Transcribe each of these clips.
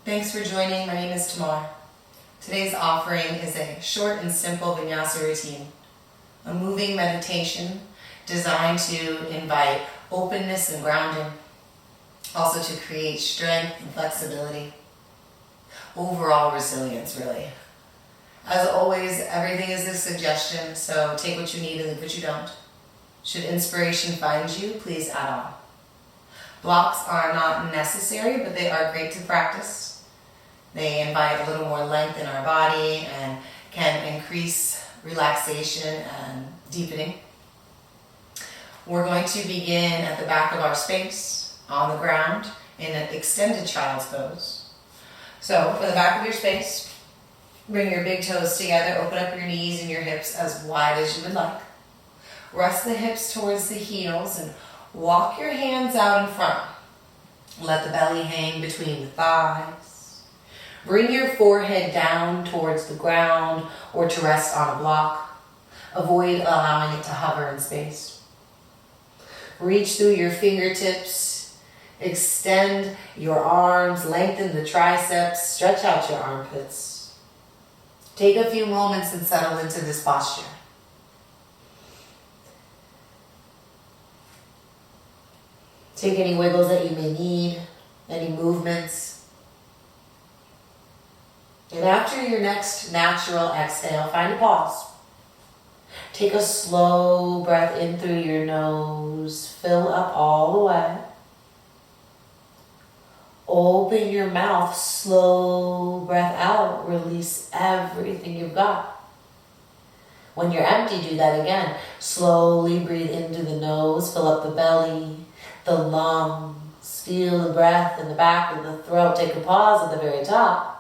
Thanks for joining. My name is Tamar. Today's offering is a short and simple vinyasa routine, a moving meditation designed to invite openness and grounding, also to create strength and flexibility, overall resilience, really. As always, everything is a suggestion, so take what you need and leave what you don't. Should inspiration find you, please add on. Blocks are not necessary, but they are great to practice. They invite a little more length in our body and can increase relaxation and deepening. We're going to begin at the back of our space, on the ground, in an extended child's pose. So, for the back of your space, bring your big toes together, open up your knees and your hips as wide as you would like. Rest the hips towards the heels and walk your hands out in front. Let the belly hang between the thighs. Bring your forehead down towards the ground or to rest on a block. Avoid allowing it to hover in space. Reach through your fingertips. Extend your arms. Lengthen the triceps. Stretch out your armpits. Take a few moments and settle into this posture. Take any wiggles that you may need, any movements. And after your next natural exhale, find a pause. Take a slow breath in through your nose. Fill up all the way. Open your mouth. Slow breath out. Release everything you've got. When you're empty, do that again. Slowly breathe into the nose. Fill up the belly, the lungs. Feel the breath in the back of the throat. Take a pause at the very top.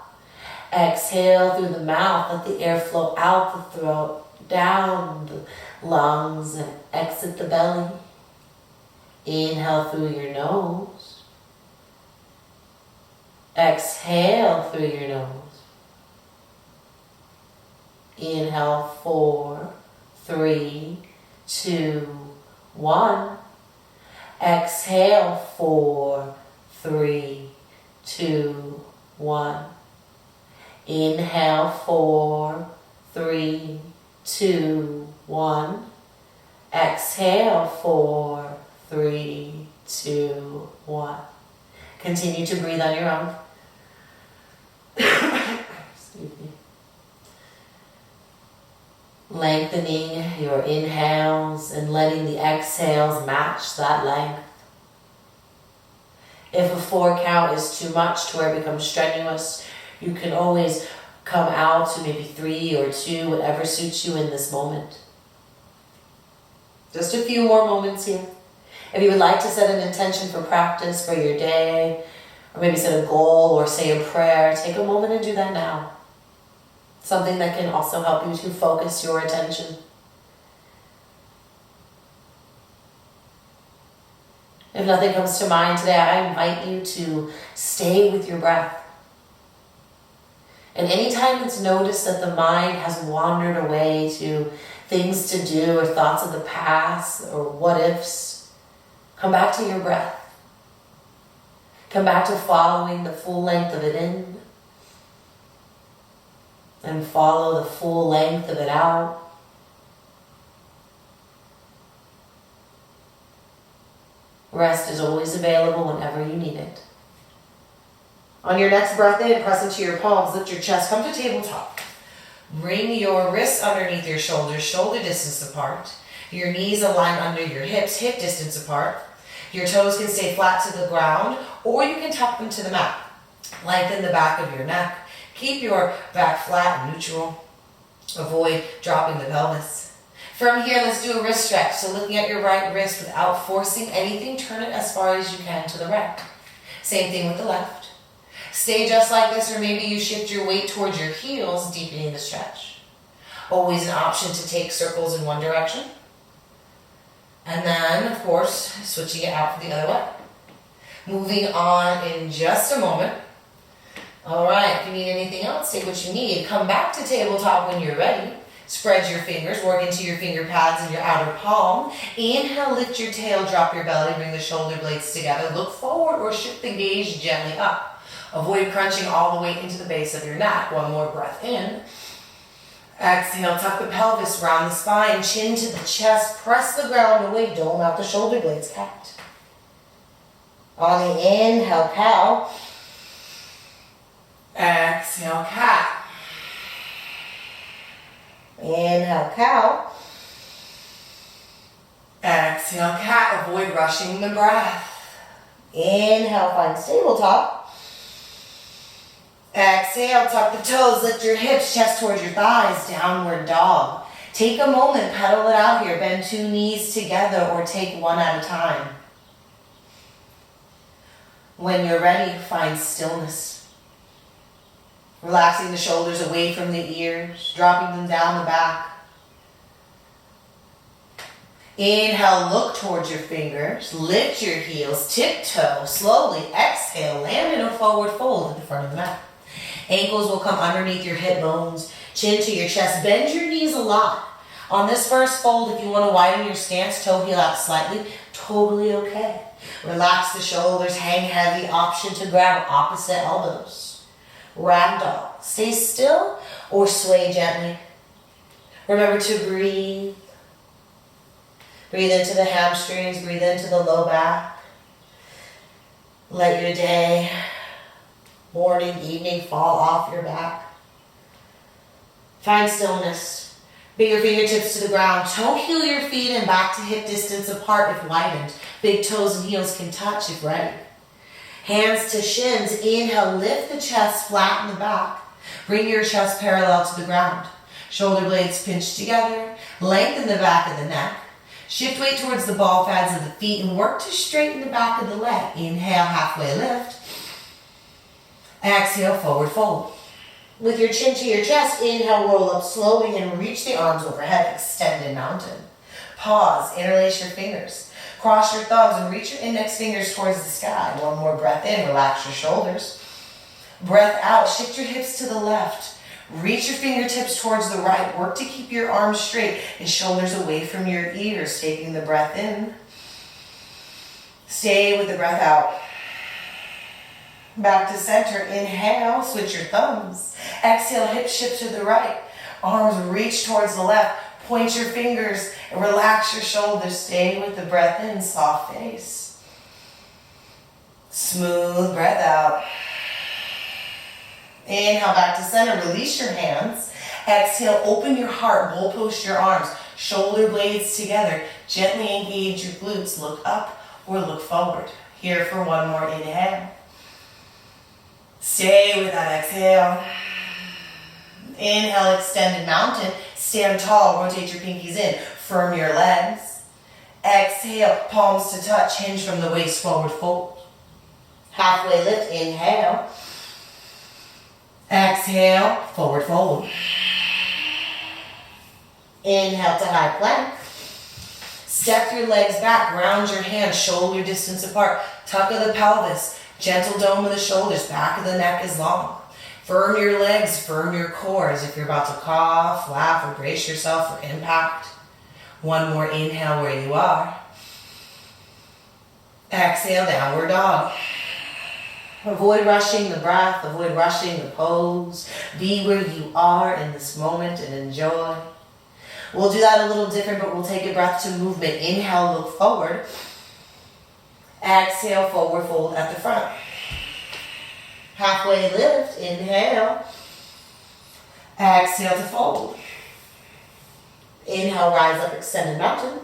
Exhale through the mouth. Let the air flow out the throat, down the lungs, and exit the belly. Inhale through your nose. Exhale through your nose. Inhale, 4, 3, 2, 1. Exhale, 4, 3, 2, 1. Inhale, 4, 3, 2, 1. Exhale, 4, 3, 2, 1. Continue to breathe on your own. Excuse me. Lengthening your inhales and letting the exhales match that length. If a 4 count is too much to where it becomes strenuous, you can always come out to maybe 3 or 2, whatever suits you in this moment. Just a few more moments here. If you would like to set an intention for practice for your day, or maybe set a goal or say a prayer, take a moment and do that now. Something that can also help you to focus your attention. If nothing comes to mind today, I invite you to stay with your breath. And anytime it's noticed that the mind has wandered away to things to do or thoughts of the past or what ifs, come back to your breath. Come back to following the full length of it in and follow the full length of it out. Rest is always available whenever you need it. On your next breath in, press into your palms, lift your chest, come to tabletop. Bring your wrists underneath your shoulders, shoulder distance apart. Your knees align under your hips, hip distance apart. Your toes can stay flat to the ground, or you can tuck them to the mat. Lengthen the back of your neck. Keep your back flat and neutral. Avoid dropping the pelvis. From here, let's do a wrist stretch. So looking at your right wrist without forcing anything, turn it as far as you can to the right. Same thing with the left. Stay just like this, or maybe you shift your weight towards your heels, deepening the stretch. Always an option to take circles in one direction. And then, of course, switching it out the other way. Moving on in just a moment. All right, if you need anything else, take what you need. Come back to tabletop when you're ready. Spread your fingers, work into your finger pads and your outer palm. Inhale, lift your tail, drop your belly, bring the shoulder blades together. Look forward or shift the gaze gently up. Avoid crunching all the way into the base of your neck. One more breath in. Exhale, tuck the pelvis, round the spine, chin to the chest, press the ground away, dome out the shoulder blades, cat. On the inhale, cow. Exhale, cat. Inhale, cow. Exhale, cat. Avoid rushing the breath. Inhale, find stable top. Exhale, tuck the toes, lift your hips, chest towards your thighs, downward dog. Take a moment, pedal it out here. Bend 2 knees together or take one at a time. When you're ready, find stillness. Relaxing the shoulders away from the ears, dropping them down the back. Inhale, look towards your fingers, lift your heels, tiptoe, slowly exhale, land in a forward fold in the front of the mat. Ankles will come underneath your hip bones, chin to your chest, bend your knees a lot. On this first fold, if you want to widen your stance, toe heel out slightly, totally okay. Relax the shoulders, hang heavy, option to grab opposite elbows. Ragdoll, stay still or sway gently. Remember to breathe. Breathe into the hamstrings, breathe into the low back. Let your day, morning, evening, fall off your back. Find stillness. Bring your fingertips to the ground. Toe heel your feet and back to hip distance apart if widened. Big toes and heels can touch if ready. Hands to shins. Inhale, lift the chest, flatten the back. Bring your chest parallel to the ground. Shoulder blades pinch together. Lengthen the back of the neck. Shift weight towards the ball pads of the feet and work to straighten the back of the leg. Inhale, halfway lift. Exhale, forward fold. With your chin to your chest, inhale, roll up slowly and reach the arms overhead, extended mountain. Pause, interlace your fingers. Cross your thumbs and reach your index fingers towards the sky. One more breath in, relax your shoulders. Breath out, shift your hips to the left. Reach your fingertips towards the right. Work to keep your arms straight and shoulders away from your ears, taking the breath in. Stay with the breath out. Back to center. Inhale, switch your thumbs. Exhale, hips shift to the right. Arms reach towards the left. Point your fingers and relax your shoulders. Stay with the breath in, soft face. Smooth breath out. Inhale, back to center. Release your hands. Exhale, open your heart. Bull post your arms. Shoulder blades together. Gently engage your glutes. Look up or look forward. Here for one more inhale. Stay with that exhale. Inhale, extended mountain. Stand tall, rotate your pinkies in. Firm your legs. Exhale, palms to touch. Hinge from the waist, forward fold. Halfway lift, inhale. Exhale, forward fold. Inhale to high plank. Step your legs back, round your hands, shoulder distance apart. Tuck of the pelvis. Gentle dome of the shoulders, back of the neck is long. Firm your legs, firm your core as if you're about to cough, laugh, or brace yourself for impact. One more inhale where you are. Exhale, downward dog. Avoid rushing the breath, avoid rushing the pose. Be where you are in this moment and enjoy. We'll do that a little different, but we'll take a breath to movement. Inhale, look forward. Exhale, forward fold at the front. Halfway lift, inhale. Exhale to fold. Inhale, rise up, extended mountain.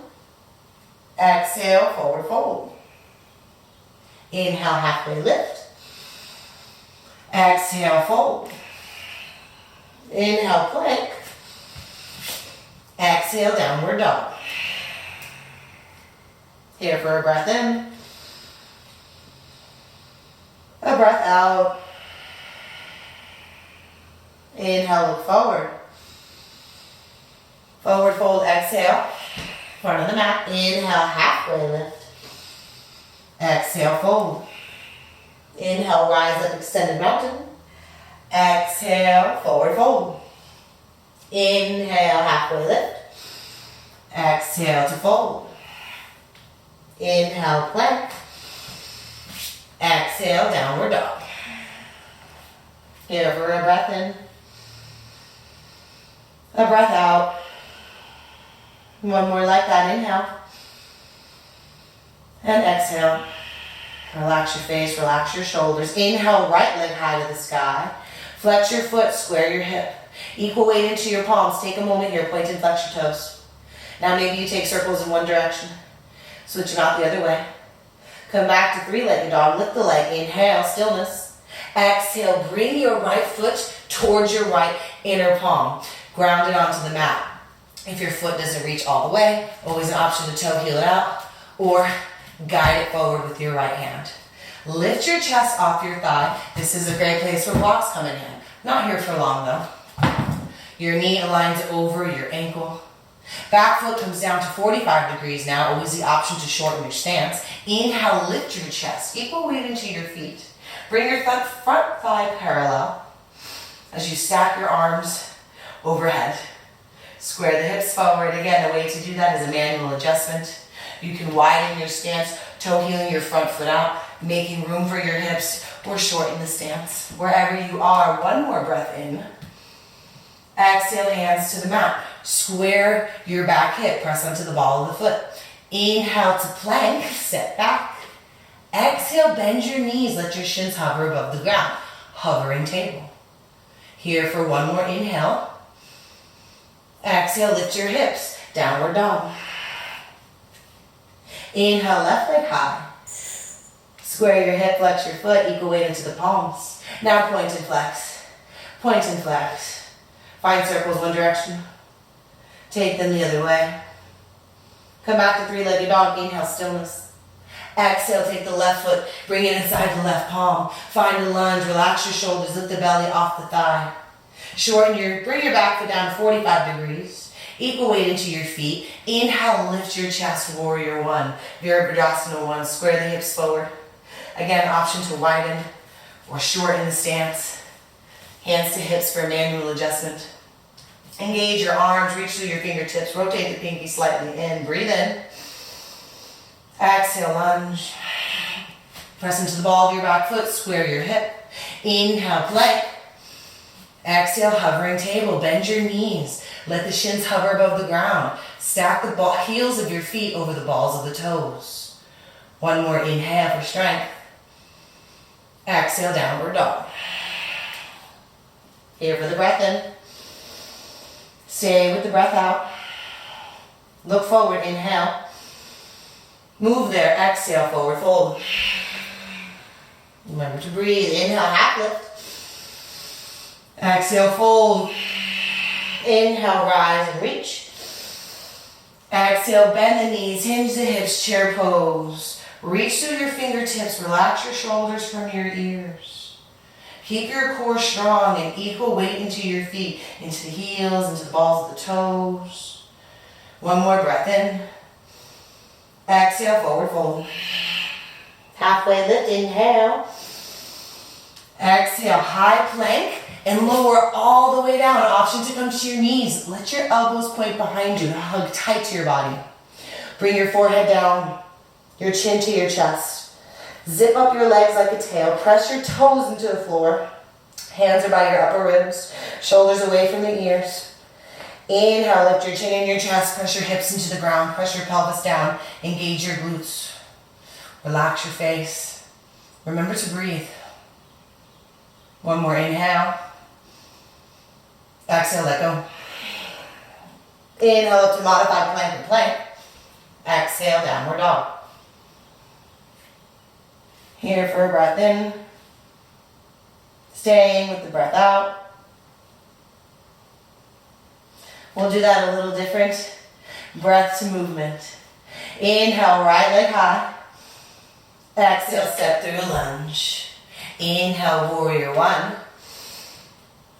Exhale, forward fold. Inhale, halfway lift. Exhale, fold. Inhale, plank. Exhale, downward dog. Here for a breath in. A breath out. Inhale, look forward. Forward fold, exhale. Front of the mat. Inhale, halfway lift. Exhale, fold. Inhale, rise up, extended mountain. Exhale, forward fold. Inhale, halfway lift. Exhale to fold. Inhale, plank. Exhale, downward dog. Here for a breath in. A breath out. One more like that. Inhale. And exhale. Relax your face, relax your shoulders. Inhale, right leg high to the sky. Flex your foot, square your hip. Equal weight into your palms. Take a moment here, point and flex your toes. Now maybe you take circles in one direction. Switch them out the other way. Come back to three-legged dog. Lift the leg. Inhale, stillness. Exhale, bring your right foot towards your right inner palm. Ground it onto the mat. If your foot doesn't reach all the way, always an option to toe heel it out or guide it forward with your right hand. Lift your chest off your thigh. This is a great place for blocks come in hand. Not here for long though. Your knee aligns over your ankle. Back foot comes down to 45 degrees now. Always the option to shorten your stance. Inhale, lift your chest. Equal weight into your feet. Bring your front thigh parallel as you stack your arms overhead. Square the hips forward. Again, a way to do that is a manual adjustment. You can widen your stance, toe heeling your front foot out, making room for your hips, or shorten the stance. Wherever you are, one more breath in. Exhale, hands to the mat. Square your back hip, press onto the ball of the foot. Inhale to plank, step back. Exhale, bend your knees, let your shins hover above the ground. Hovering table. Here for one more inhale. Exhale, lift your hips, downward dog. Inhale, left leg high. Square your hip, flex your foot, equal weight into the palms. Now point and flex. Point and flex. Find circles one direction. Take them the other way. Come back to three-legged dog. Inhale, stillness. Exhale, take the left foot, bring it inside the left palm. Find a lunge, relax your shoulders, lift the belly off the thigh. Bring your back foot down to 45 degrees. Equal weight into your feet. Inhale, lift your chest, warrior one. Virabhadasana one, square the hips forward. Again, option to widen or shorten the stance. Hands to hips for a manual adjustment. Engage your arms, reach through your fingertips, rotate the pinky slightly in, breathe in. Exhale, lunge. Press into the ball of your back foot, square your hip. Inhale, plank. Exhale, hovering table, bend your knees. Let the shins hover above the ground. Stack the heels of your feet over the balls of the toes. One more inhale for strength. Exhale, downward dog. Here for the breath in. Stay with the breath out. Look forward, inhale. Move there, exhale, forward fold. Remember to breathe. Inhale, half lift. Exhale, fold. Inhale, rise and reach. Exhale, bend the knees, hinge the hips, chair pose. Reach through your fingertips, relax your shoulders from your ears. Keep your core strong and equal weight into your feet, into the heels, into the balls of the toes. One more breath in. Exhale, forward fold. Halfway lift, inhale. Exhale, high plank and lower all the way down. An option to come to your knees. Let your elbows point behind you. Hug tight to your body. Bring your forehead down, your chin to your chest. Zip up your legs like a tail. Press your toes into the floor. Hands are by your upper ribs. Shoulders away from the ears. Inhale, lift your chin in your chest. Press your hips into the ground. Press your pelvis down. Engage your glutes. Relax your face. Remember to breathe. One more inhale. Exhale, let go. Inhale up to modified plank and plank. Exhale, downward dog. Here for a breath in. Staying with the breath out. We'll do that a little different. Breath to movement. Inhale, right leg high. Exhale, step through a lunge. Inhale, warrior one.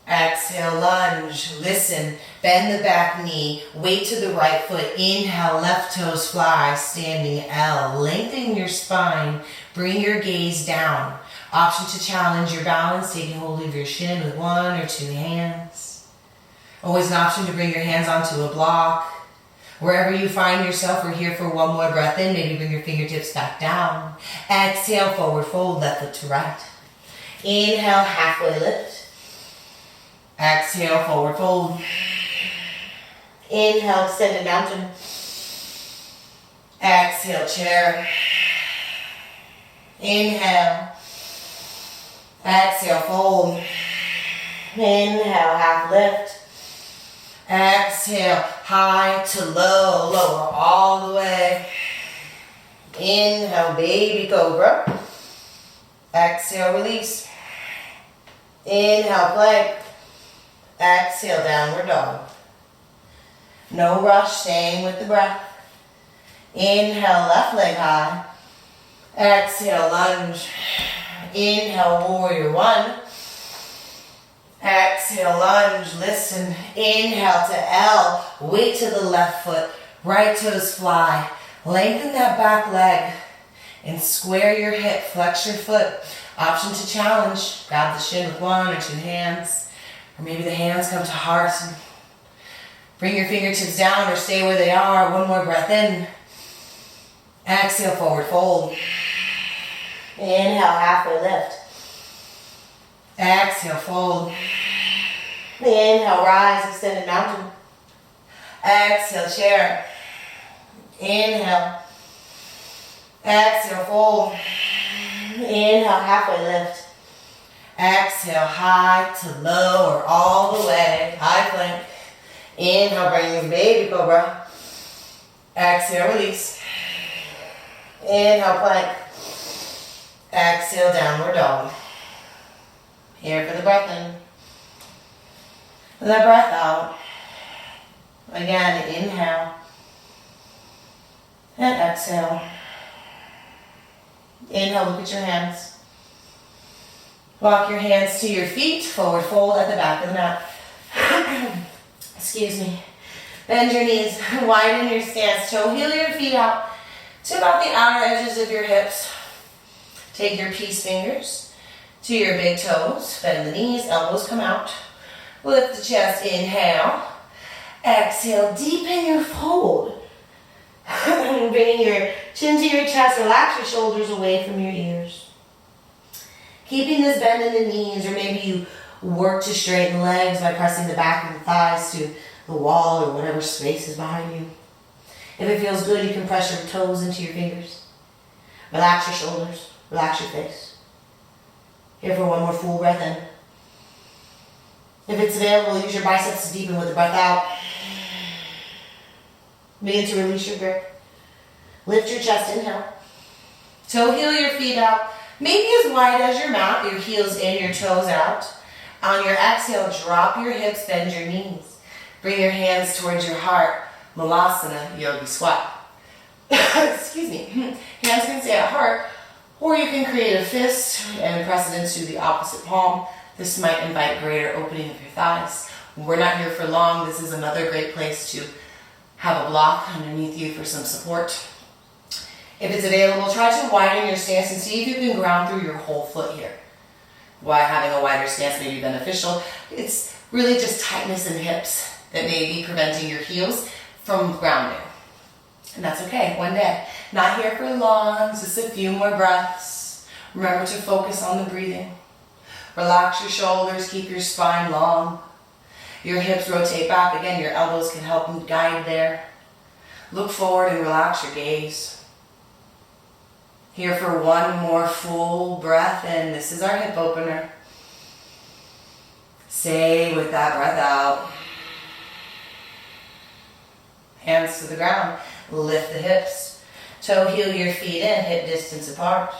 Exhale, lunge. Listen, bend the back knee. Weight to the right foot. Inhale, left toes fly, standing L. Lengthen your spine. Bring your gaze down. Option to challenge your balance, taking hold of your shin with one or two hands. Always an option to bring your hands onto a block. Wherever you find yourself, we're here for one more breath in. Maybe bring your fingertips back down. Exhale, forward fold, left foot to right. Inhale, halfway lift. Exhale, forward fold. Inhale, extended mountain. Exhale, chair. Inhale. Exhale, fold. Inhale, half lift. Exhale, high to low, lower all the way. Inhale, baby cobra. Exhale, release. Inhale, plank. Exhale, downward dog. No rush, staying with the breath. Inhale, left leg high. Exhale, lunge. Inhale, warrior one. Exhale, lunge, listen. Inhale to L. Weight to the left foot. Right toes fly. Lengthen that back leg. And square your hip. Flex your foot. Option to challenge. Grab the shin with one or two hands. Or maybe the hands come to heart. And bring your fingertips down or stay where they are. One more breath in. Exhale, forward fold. Inhale, halfway lift. Exhale, fold. Inhale, rise, extended mountain. Exhale, chair. Inhale. Exhale, fold. Inhale, halfway lift. Exhale, high to low or all the way. High plank. Inhale, bring baby cobra. Exhale, release. Inhale, plank. Exhale, downward dog. Here for the breath in. The breath out. Again, inhale. And exhale. Inhale, look at your hands. Walk your hands to your feet. Forward fold at the back of the mat. Excuse me. Bend your knees. Widen your stance. Toe heel your feet out to about the outer edges of your hips. Take your peace fingers to your big toes. Bend the knees. Elbows come out. Lift the chest. Inhale. Exhale. Deepen your fold. Bringing your chin to your chest. Relax your shoulders away from your ears. Keeping this bend in the knees, or maybe you work to straighten legs by pressing the back of the thighs to the wall or whatever space is behind you. If it feels good, you can press your toes into your fingers. Relax your shoulders. Relax your face. Here for one more full breath in. If it's available, use your biceps to deepen with the breath out. Begin to release your grip. Lift your chest, inhale. Toe heel your feet out. Maybe as wide as your mat, your heels in, your toes out. On your exhale, drop your hips, bend your knees. Bring your hands towards your heart. Malasana, Yogi squat. Excuse me. Hands can stay at heart, or you can create a fist and press it into the opposite palm. This might invite greater opening of your thighs. We're not here for long. This is another great place to have a block underneath you for some support. If it's available, try to widen your stance and see if you can ground through your whole foot here. Why having a wider stance may be beneficial. It's really just tightness in the hips that may be preventing your heels from grounding. And that's okay, one day. Not here for long, just a few more breaths. Remember to focus on the breathing. Relax your shoulders, keep your spine long. Your hips rotate back. Again, your elbows can help guide there. Look forward and relax your gaze. Here for one more full breath in. This is our hip opener. Stay with that breath out. Hands to the ground. Lift the hips. Toe heel your feet in. Hip distance apart.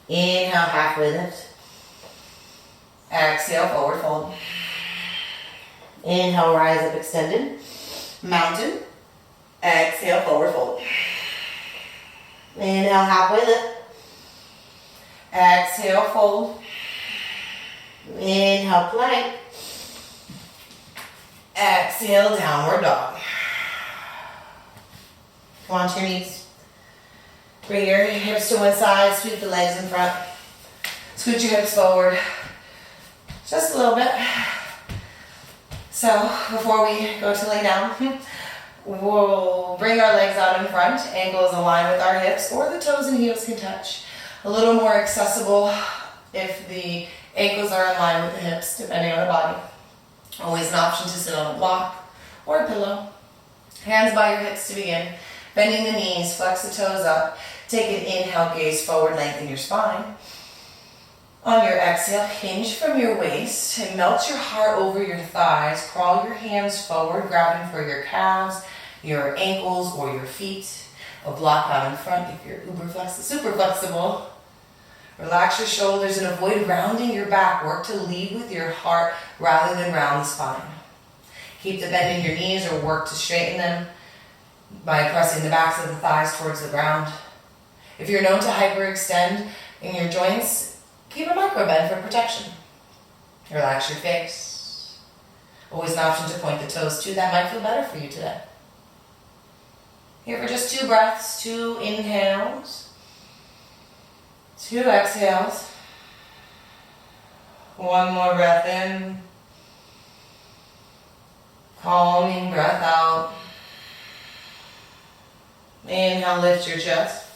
Inhale, halfway lift. Exhale, forward fold. Inhale, rise up extended. Mountain. Exhale, forward fold. Inhale, halfway lift. Exhale, fold. Inhale, plank. Exhale, downward dog. Come on to your knees. Bring your hips to one side. Sweep the legs in front. Scoot your hips forward. Just a little bit. So, before we go to lay down, we'll bring our legs out in front, ankles align with our hips, or the toes and heels can touch. A little more accessible if the ankles are in line with the hips, depending on the body. Always an option to sit on a block or a pillow. Hands by your hips to begin. Bending the knees, flex the toes up. Take an inhale, gaze forward, lengthen your spine. On your exhale, hinge from your waist and melt your heart over your thighs. Crawl your hands forward, grabbing for your calves, your ankles, or your feet. A block out in front if you're super flexible. Relax your shoulders and avoid rounding your back. Work to lead with your heart rather than round the spine. Keep the bend in your knees or work to straighten them by pressing the backs of the thighs towards the ground. If you're known to hyperextend in your joints, keep a micro bend for protection. Relax your face. Always an option to point the toes too. That might feel better for you today. Here for just 2 breaths, 2 inhales, 2 exhales. 1 more breath in. Calming breath out. Inhale, lift your chest.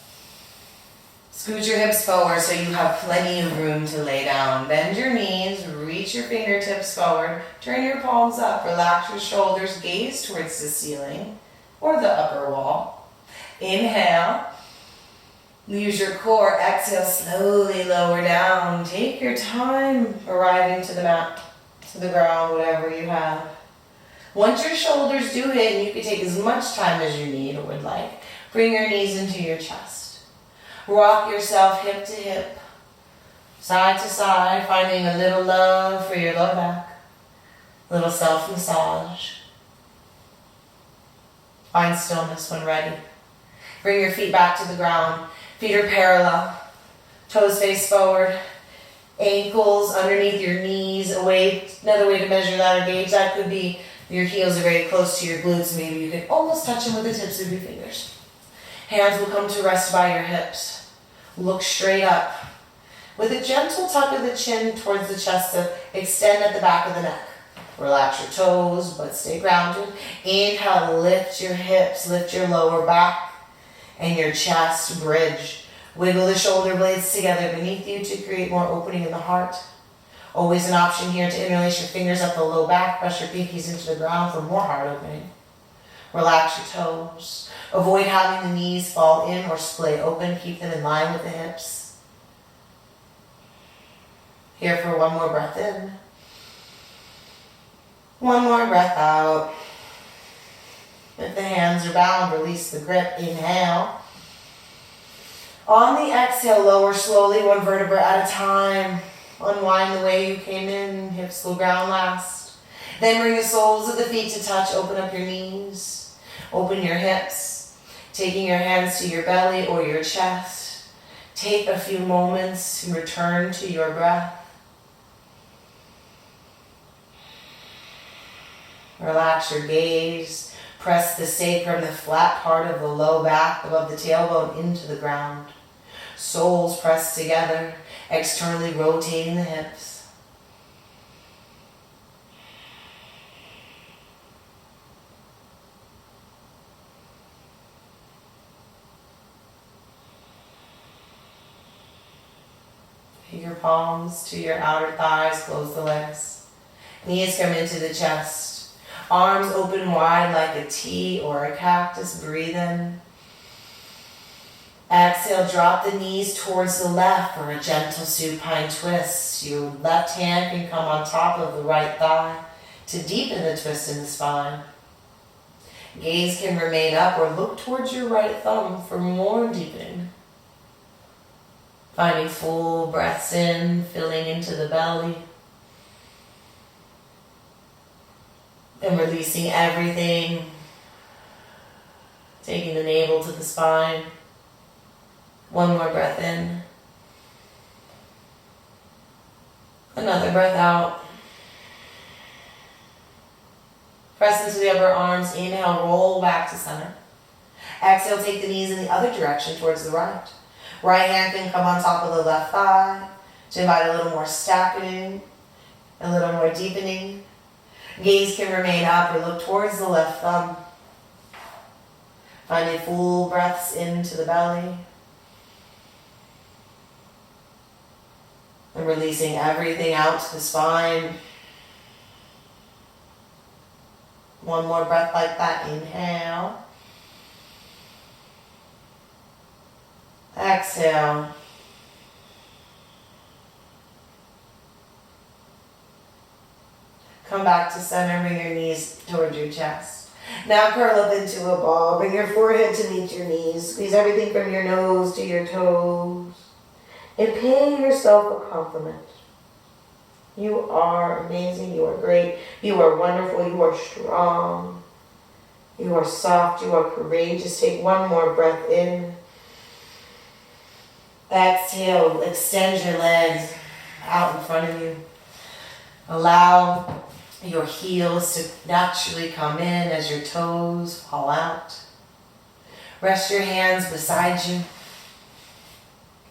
Scoot your hips forward so you have plenty of room to lay down. Bend your knees, reach your fingertips forward, turn your palms up, relax your shoulders, gaze towards the ceiling or the upper wall. Inhale, use your core, exhale, slowly lower down. Take your time arriving to the mat, to the ground, whatever you have. Once your shoulders do hit, and you can take as much time as you need or would like, bring your knees into your chest. Rock yourself hip to hip, side to side, finding a little love for your low back, a little self-massage. Find stillness when ready. Bring your feet back to the ground. Feet are parallel, toes face forward, ankles underneath your knees. Another way to measure that or gauge that could be your heels are very close to your glutes. Maybe you can almost touch them with the tips of your fingers. Hands will come to rest by your hips. Look straight up. With a gentle tuck of the chin towards the chest to extend at the back of the neck. Relax your toes, but stay grounded. Inhale, lift your hips, lift your lower back and your chest, bridge. Wiggle the shoulder blades together beneath you to create more opening in the heart. Always an option here to interlace your fingers up the low back, press your pinkies into the ground for more heart opening. Relax your toes. Avoid having the knees fall in or splay open. Keep them in line with the hips. Here for 1 more breath in. 1 more breath out. If the hands are bound, release the grip. Inhale. On the exhale, lower slowly, 1 vertebra at a time. Unwind the way you came in. Hips will ground last. Then bring the soles of the feet to touch. Open up your knees. Open your hips. Taking your hands to your belly or your chest. Take a few moments to return to your breath. Relax your gaze. Press the sacrum, the flat part of the low back above the tailbone, into the ground. Soles pressed together, externally rotating the hips. Take your palms to your outer thighs, close the legs. Knees come into the chest. Arms open wide like a T or a cactus. Breathe in. Exhale, drop the knees towards the left for a gentle supine twist. Your left hand can come on top of the right thigh to deepen the twist in the spine. Gaze can remain up or look towards your right thumb for more deepening. Finding full breaths in, filling into the belly. And releasing everything. Taking the navel to the spine. 1 more breath in. Another breath out. Press into the upper arms. Inhale, roll back to center. Exhale, take the knees in the other direction towards the right. Right hand can come on top of the left thigh to invite a little more stacking, a little more deepening. Gaze can remain up or look towards the left thumb. Finding full breaths into the belly. And releasing everything out to the spine. One more breath like that. Inhale. Exhale. Come back to center, bring your knees toward your chest. Now curl up into a ball. Bring your forehead to meet your knees. Squeeze everything from your nose to your toes. And pay yourself a compliment. You are amazing. You are great. You are wonderful. You are strong. You are soft. You are courageous. Take one more breath in. Exhale. Extend your legs out in front of you. Allow your heels to naturally come in as your toes fall out. Rest your hands beside you,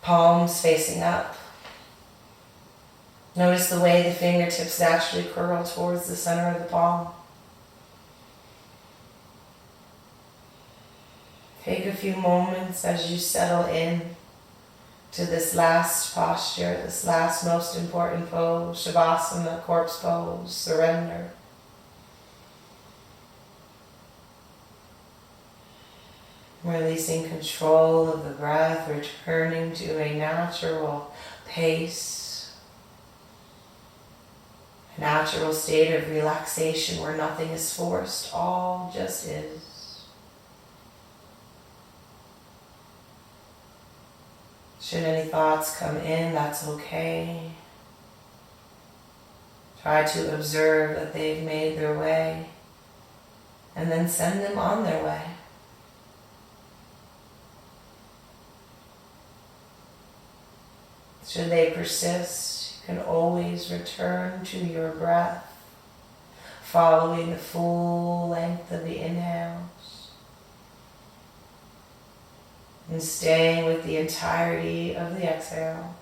palms facing up. Notice the way the fingertips naturally curl towards the center of the palm. Take a few moments as you settle in to this last posture, this last most important pose, Shavasana, corpse pose, surrender. Releasing control of the breath, returning to a natural pace, a natural state of relaxation where nothing is forced, all just is. Should any thoughts come in, that's okay. Try to observe that they've made their way and then send them on their way. Should they persist, you can always return to your breath, following the full length of the inhales. And staying with the entirety of the exhale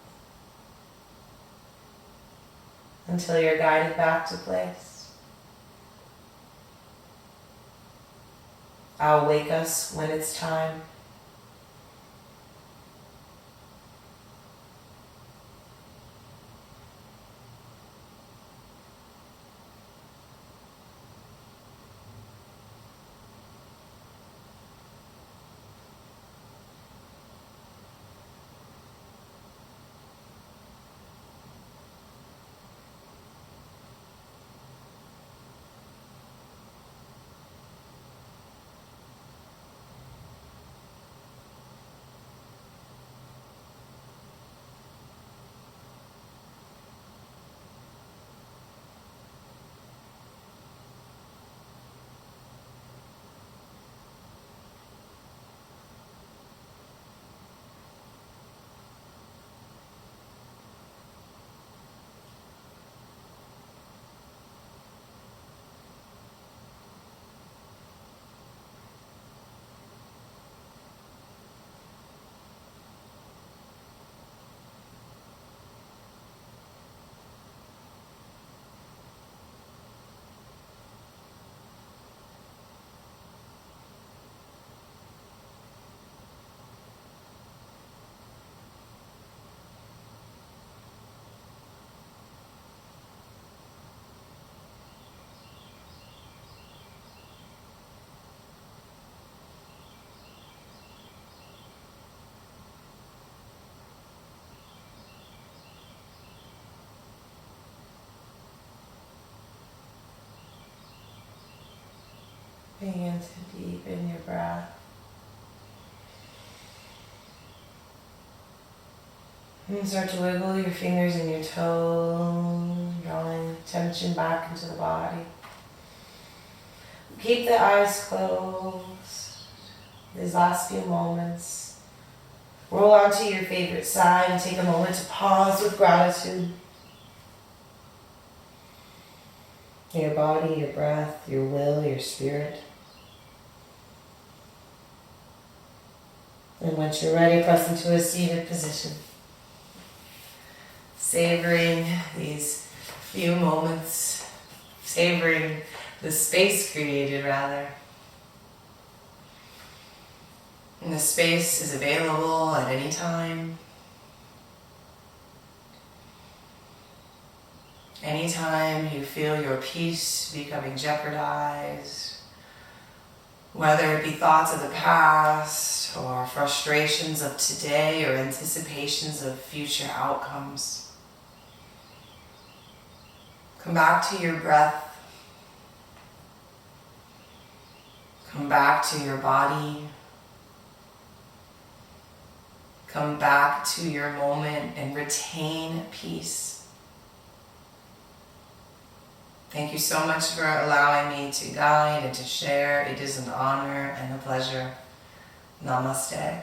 until you're guided back to place. I'll wake us when it's time. Begin to deepen your breath. And start to wiggle your fingers and your toes, drawing tension back into the body. Keep the eyes closed. These last few moments. Roll onto your favorite side and take a moment to pause with gratitude. Your body, your breath, your will, your spirit. And once you're ready, press into a seated position. Savoring these few moments, savoring the space created rather. And the space is available at any time. Anytime you feel your peace becoming jeopardized, whether it be thoughts of the past or frustrations of today or anticipations of future outcomes, come back to your breath, come back to your body, come back to your moment and retain peace. Thank you so much for allowing me to guide and to share. It is an honor and a pleasure. Namaste.